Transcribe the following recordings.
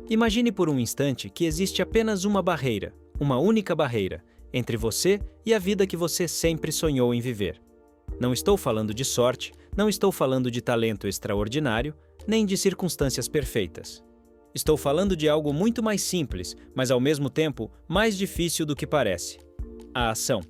Imagine por um instante que existe apenas uma barreira, uma única barreira, entre você e a vida que você sempre sonhou em viver. Não estou falando de sorte, não estou falando de talento extraordinário, nem de circunstâncias perfeitas. Estou falando de algo muito mais simples, mas ao mesmo tempo mais difícil do que parece: a ação.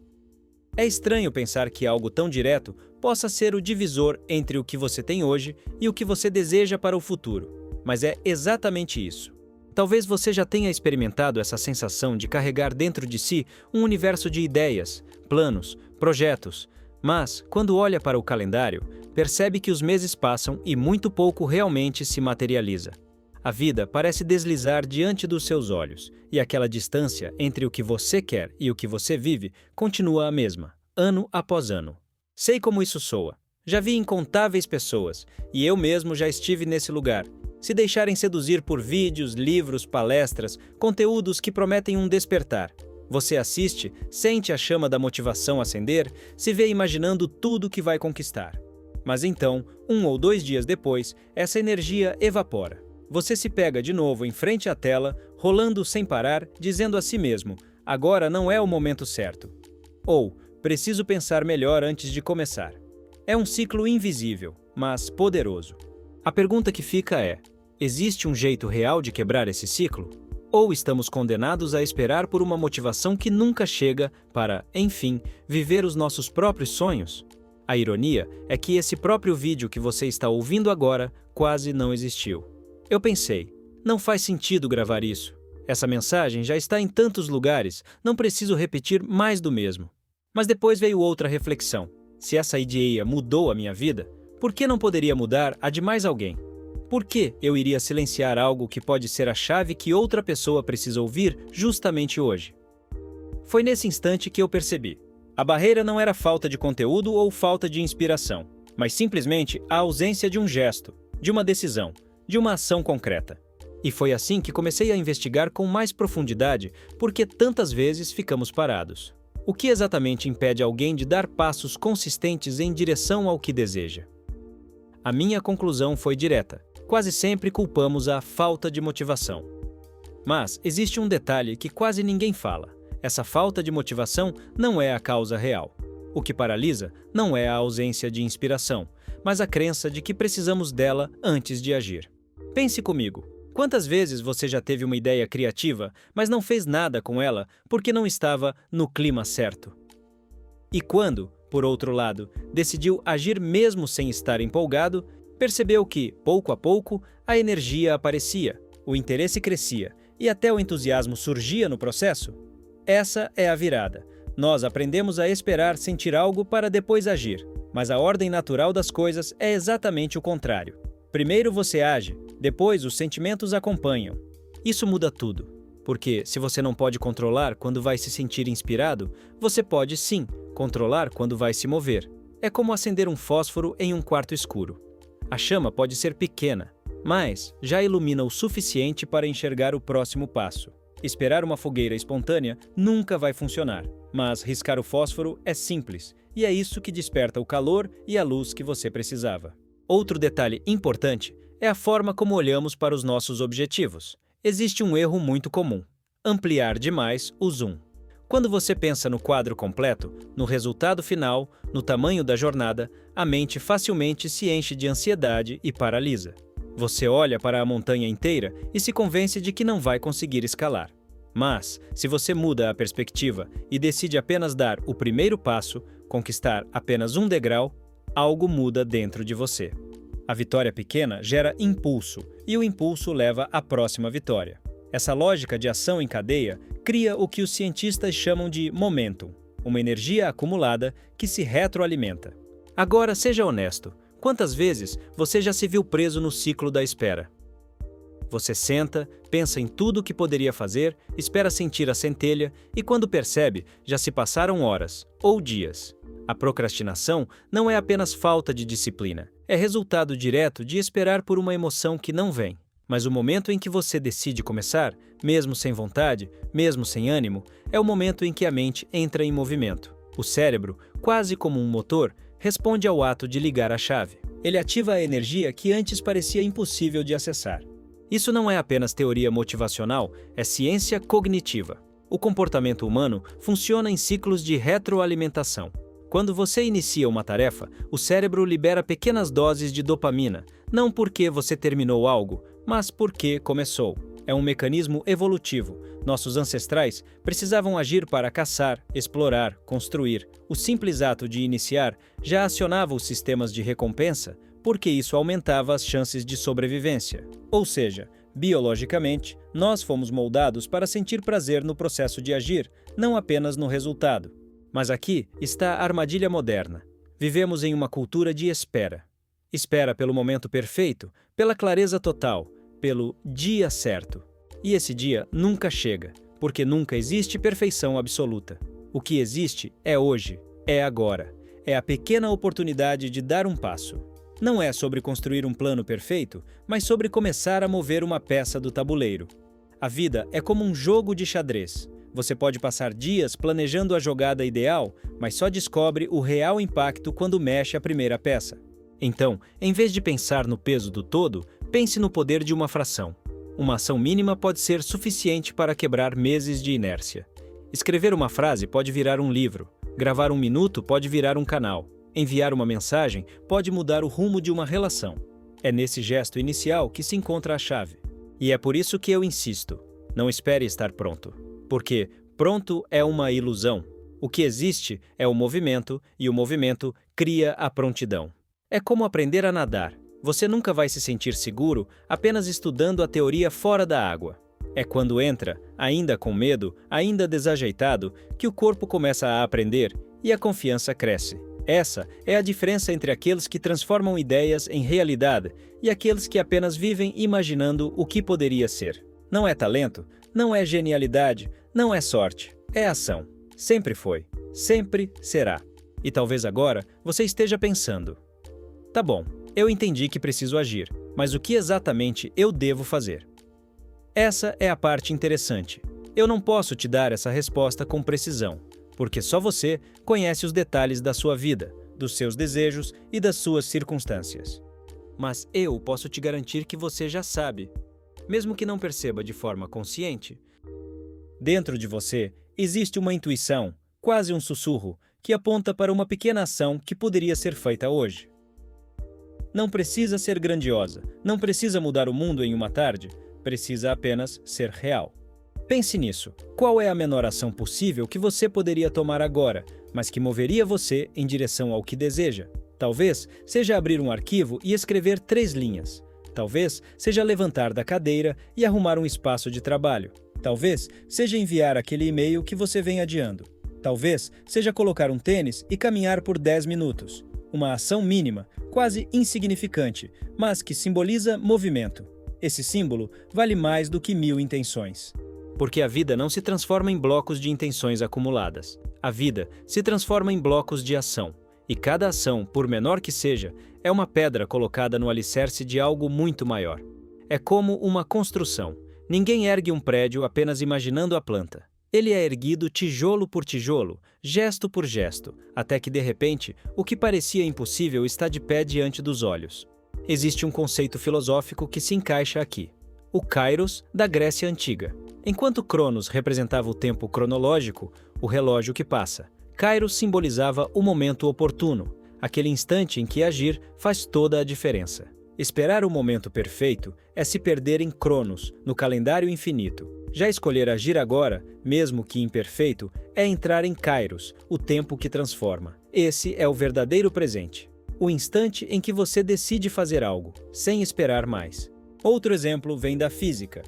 É estranho pensar que algo tão direto possa ser o divisor entre o que você tem hoje e o que você deseja para o futuro, mas é exatamente isso. Talvez você já tenha experimentado essa sensação de carregar dentro de si um universo de ideias, planos, projetos, mas, quando olha para o calendário, percebe que os meses passam e muito pouco realmente se materializa. A vida parece deslizar diante dos seus olhos, e aquela distância entre o que você quer e o que você vive continua a mesma, ano após ano. Sei como isso soa. Já vi incontáveis pessoas, e eu mesmo já estive nesse lugar, se deixarem seduzir por vídeos, livros, palestras, conteúdos que prometem um despertar. Você assiste, sente a chama da motivação acender, se vê imaginando tudo que vai conquistar. Mas então, 1 ou 2 dias depois, essa energia evapora. Você se pega de novo em frente à tela, rolando sem parar, dizendo a si mesmo: agora não é o momento certo. Ou, preciso pensar melhor antes de começar. É um ciclo invisível, mas poderoso. A pergunta que fica é: existe um jeito real de quebrar esse ciclo? Ou estamos condenados a esperar por uma motivação que nunca chega para, enfim, viver os nossos próprios sonhos? A ironia é que esse próprio vídeo que você está ouvindo agora quase não existiu. Eu pensei, não faz sentido gravar isso. Essa mensagem já está em tantos lugares, não preciso repetir mais do mesmo. Mas depois veio outra reflexão. Se essa ideia mudou a minha vida, por que não poderia mudar a de mais alguém? Por que eu iria silenciar algo que pode ser a chave que outra pessoa precisa ouvir justamente hoje? Foi nesse instante que eu percebi. A barreira não era falta de conteúdo ou falta de inspiração, mas simplesmente a ausência de um gesto, de uma decisão, de uma ação concreta. E foi assim que comecei a investigar com mais profundidade por que tantas vezes ficamos parados. O que exatamente impede alguém de dar passos consistentes em direção ao que deseja? A minha conclusão foi direta. Quase sempre culpamos a falta de motivação. Mas existe um detalhe que quase ninguém fala. Essa falta de motivação não é a causa real. O que paralisa não é a ausência de inspiração, mas a crença de que precisamos dela antes de agir. Pense comigo. Quantas vezes você já teve uma ideia criativa, mas não fez nada com ela porque não estava no clima certo? E quando, por outro lado, decidiu agir mesmo sem estar empolgado, percebeu que, pouco a pouco, a energia aparecia, o interesse crescia e até o entusiasmo surgia no processo? Essa é a virada. Nós aprendemos a esperar sentir algo para depois agir, mas a ordem natural das coisas é exatamente o contrário. Primeiro você age, depois os sentimentos acompanham. Isso muda tudo, porque se você não pode controlar quando vai se sentir inspirado, você pode sim controlar quando vai se mover. É como acender um fósforo em um quarto escuro. A chama pode ser pequena, mas já ilumina o suficiente para enxergar o próximo passo. Esperar uma fogueira espontânea nunca vai funcionar, mas riscar o fósforo é simples, e é isso que desperta o calor e a luz que você precisava. Outro detalhe importante é a forma como olhamos para os nossos objetivos. Existe um erro muito comum: ampliar demais o zoom. Quando você pensa no quadro completo, no resultado final, no tamanho da jornada, a mente facilmente se enche de ansiedade e paralisa. Você olha para a montanha inteira e se convence de que não vai conseguir escalar. Mas, se você muda a perspectiva e decide apenas dar o primeiro passo, conquistar apenas um degrau, algo muda dentro de você. A vitória pequena gera impulso, e o impulso leva à próxima vitória. Essa lógica de ação em cadeia cria o que os cientistas chamam de momentum, uma energia acumulada que se retroalimenta. Agora, seja honesto, quantas vezes você já se viu preso no ciclo da espera? Você senta, pensa em tudo o que poderia fazer, espera sentir a centelha e quando percebe, já se passaram horas ou dias. A procrastinação não é apenas falta de disciplina, é resultado direto de esperar por uma emoção que não vem. Mas o momento em que você decide começar, mesmo sem vontade, mesmo sem ânimo, é o momento em que a mente entra em movimento. O cérebro, quase como um motor, responde ao ato de ligar a chave. Ele ativa a energia que antes parecia impossível de acessar. Isso não é apenas teoria motivacional, é ciência cognitiva. O comportamento humano funciona em ciclos de retroalimentação. Quando você inicia uma tarefa, o cérebro libera pequenas doses de dopamina, não porque você terminou algo, mas porque começou. É um mecanismo evolutivo. Nossos ancestrais precisavam agir para caçar, explorar, construir. O simples ato de iniciar já acionava os sistemas de recompensa, porque isso aumentava as chances de sobrevivência. Ou seja, biologicamente, nós fomos moldados para sentir prazer no processo de agir, não apenas no resultado. Mas aqui está a armadilha moderna. Vivemos em uma cultura de espera. Espera pelo momento perfeito, pela clareza total, pelo dia certo. E esse dia nunca chega, porque nunca existe perfeição absoluta. O que existe é hoje, é agora. É a pequena oportunidade de dar um passo. Não é sobre construir um plano perfeito, mas sobre começar a mover uma peça do tabuleiro. A vida é como um jogo de xadrez. Você pode passar dias planejando a jogada ideal, mas só descobre o real impacto quando mexe a primeira peça. Então, em vez de pensar no peso do todo, pense no poder de uma fração. Uma ação mínima pode ser suficiente para quebrar meses de inércia. Escrever uma frase pode virar um livro. Gravar um minuto pode virar um canal. Enviar uma mensagem pode mudar o rumo de uma relação. É nesse gesto inicial que se encontra a chave. E é por isso que eu insisto, não espere estar pronto. Porque pronto é uma ilusão. O que existe é o movimento, e o movimento cria a prontidão. É como aprender a nadar. Você nunca vai se sentir seguro apenas estudando a teoria fora da água. É quando entra, ainda com medo, ainda desajeitado, que o corpo começa a aprender e a confiança cresce. Essa é a diferença entre aqueles que transformam ideias em realidade e aqueles que apenas vivem imaginando o que poderia ser. Não é talento, não é genialidade, não é sorte, é ação. Sempre foi, sempre será. E talvez agora você esteja pensando: tá bom, eu entendi que preciso agir, mas o que exatamente eu devo fazer? Essa é a parte interessante. Eu não posso te dar essa resposta com precisão, porque só você conhece os detalhes da sua vida, dos seus desejos e das suas circunstâncias. Mas eu posso te garantir que você já sabe, mesmo que não perceba de forma consciente. Dentro de você existe uma intuição, quase um sussurro, que aponta para uma pequena ação que poderia ser feita hoje. Não precisa ser grandiosa, não precisa mudar o mundo em uma tarde, precisa apenas ser real. Pense nisso. Qual é a menor ação possível que você poderia tomar agora, mas que moveria você em direção ao que deseja? Talvez seja abrir um arquivo e escrever 3 linhas. Talvez seja levantar da cadeira e arrumar um espaço de trabalho. Talvez seja enviar aquele e-mail que você vem adiando. Talvez seja colocar um tênis e caminhar por 10 minutos. Uma ação mínima, quase insignificante, mas que simboliza movimento. Esse símbolo vale mais do que 1000 intenções. Porque a vida não se transforma em blocos de intenções acumuladas. A vida se transforma em blocos de ação. E cada ação, por menor que seja, é uma pedra colocada no alicerce de algo muito maior. É como uma construção. Ninguém ergue um prédio apenas imaginando a planta. Ele é erguido tijolo por tijolo, gesto por gesto, até que de repente, o que parecia impossível está de pé diante dos olhos. Existe um conceito filosófico que se encaixa aqui. O Kairos da Grécia Antiga. Enquanto Cronos representava o tempo cronológico, o relógio que passa, Kairos simbolizava o momento oportuno, aquele instante em que agir faz toda a diferença. Esperar o momento perfeito é se perder em Cronos, no calendário infinito. Já escolher agir agora, mesmo que imperfeito, é entrar em Kairos, o tempo que transforma. Esse é o verdadeiro presente. O instante em que você decide fazer algo, sem esperar mais. Outro exemplo vem da física.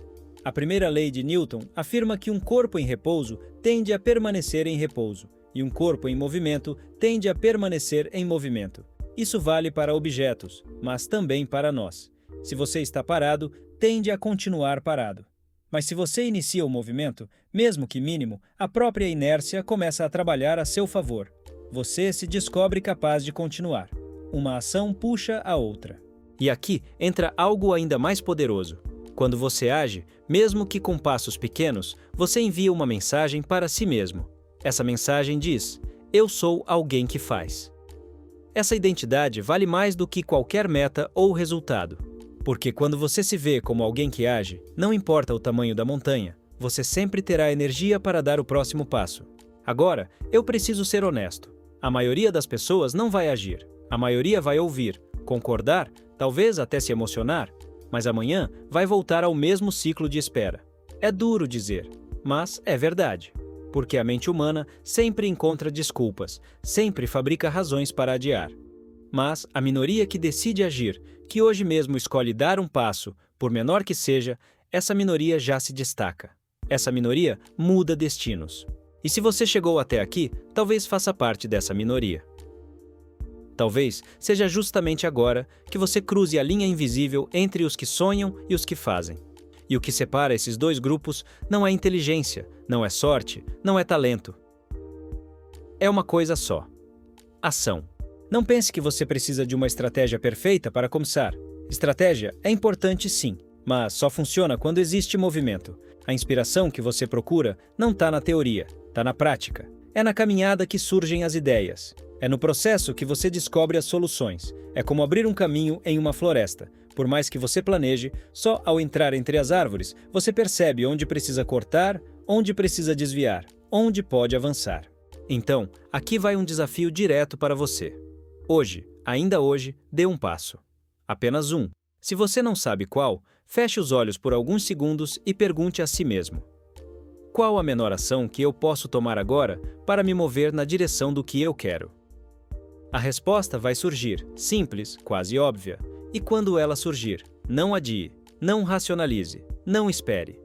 A primeira lei de Newton afirma que um corpo em repouso tende a permanecer em repouso, e um corpo em movimento tende a permanecer em movimento. Isso vale para objetos, mas também para nós. Se você está parado, tende a continuar parado. Mas se você inicia o movimento, mesmo que mínimo, a própria inércia começa a trabalhar a seu favor. Você se descobre capaz de continuar. Uma ação puxa a outra. E aqui entra algo ainda mais poderoso. Quando você age, mesmo que com passos pequenos, você envia uma mensagem para si mesmo. Essa mensagem diz: eu sou alguém que faz. Essa identidade vale mais do que qualquer meta ou resultado. Porque quando você se vê como alguém que age, não importa o tamanho da montanha, você sempre terá energia para dar o próximo passo. Agora, eu preciso ser honesto. A maioria das pessoas não vai agir. A maioria vai ouvir, concordar, talvez até se emocionar, mas amanhã vai voltar ao mesmo ciclo de espera. É duro dizer, mas é verdade. Porque a mente humana sempre encontra desculpas, sempre fabrica razões para adiar. Mas a minoria que decide agir, que hoje mesmo escolhe dar um passo, por menor que seja, essa minoria já se destaca. Essa minoria muda destinos. E se você chegou até aqui, talvez faça parte dessa minoria. Talvez seja justamente agora que você cruze a linha invisível entre os que sonham e os que fazem. E o que separa esses dois grupos não é inteligência, não é sorte, não é talento. É uma coisa só: ação. Não pense que você precisa de uma estratégia perfeita para começar. Estratégia é importante sim, mas só funciona quando existe movimento. A inspiração que você procura não está na teoria, está na prática. É na caminhada que surgem as ideias. É no processo que você descobre as soluções. É como abrir um caminho em uma floresta. Por mais que você planeje, só ao entrar entre as árvores, você percebe onde precisa cortar, onde precisa desviar, onde pode avançar. Então, aqui vai um desafio direto para você. Hoje, ainda hoje, dê um passo. Apenas um. Se você não sabe qual, feche os olhos por alguns segundos e pergunte a si mesmo: qual a menor ação que eu posso tomar agora para me mover na direção do que eu quero? A resposta vai surgir, simples, quase óbvia. E quando ela surgir, não adie, não racionalize, não espere.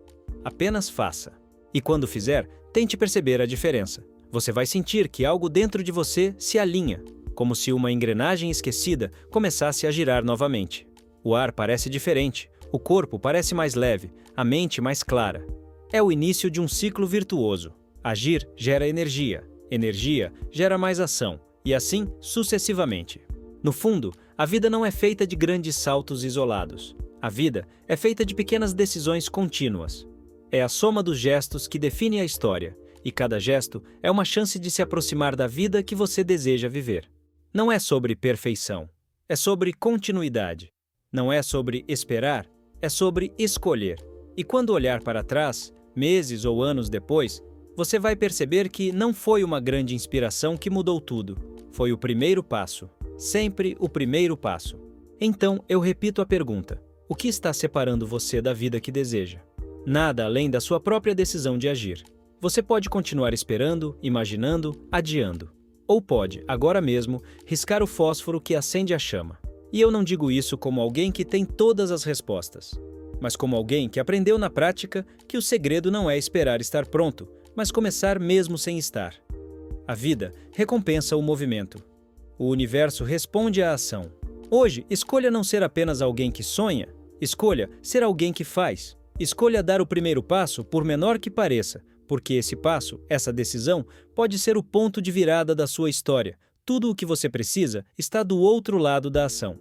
Apenas faça. E quando fizer, tente perceber a diferença. Você vai sentir que algo dentro de você se alinha, como se uma engrenagem esquecida começasse a girar novamente. O ar parece diferente, o corpo parece mais leve, a mente mais clara. É o início de um ciclo virtuoso. Agir gera energia, energia gera mais ação, e assim sucessivamente. No fundo, a vida não é feita de grandes saltos isolados. A vida é feita de pequenas decisões contínuas. É a soma dos gestos que define a história, e cada gesto é uma chance de se aproximar da vida que você deseja viver. Não é sobre perfeição, é sobre continuidade. Não é sobre esperar, é sobre escolher. E quando olhar para trás, meses ou anos depois, você vai perceber que não foi uma grande inspiração que mudou tudo. Foi o primeiro passo. Sempre o primeiro passo. Então, eu repito a pergunta: o que está separando você da vida que deseja? Nada além da sua própria decisão de agir. Você pode continuar esperando, imaginando, adiando. Ou pode, agora mesmo, riscar o fósforo que acende a chama. E eu não digo isso como alguém que tem todas as respostas, mas como alguém que aprendeu na prática que o segredo não é esperar estar pronto, mas começar mesmo sem estar. A vida recompensa o movimento. O universo responde à ação. Hoje, escolha não ser apenas alguém que sonha, escolha ser alguém que faz. Escolha dar o primeiro passo, por menor que pareça, porque esse passo, essa decisão, pode ser o ponto de virada da sua história. Tudo o que você precisa está do outro lado da ação.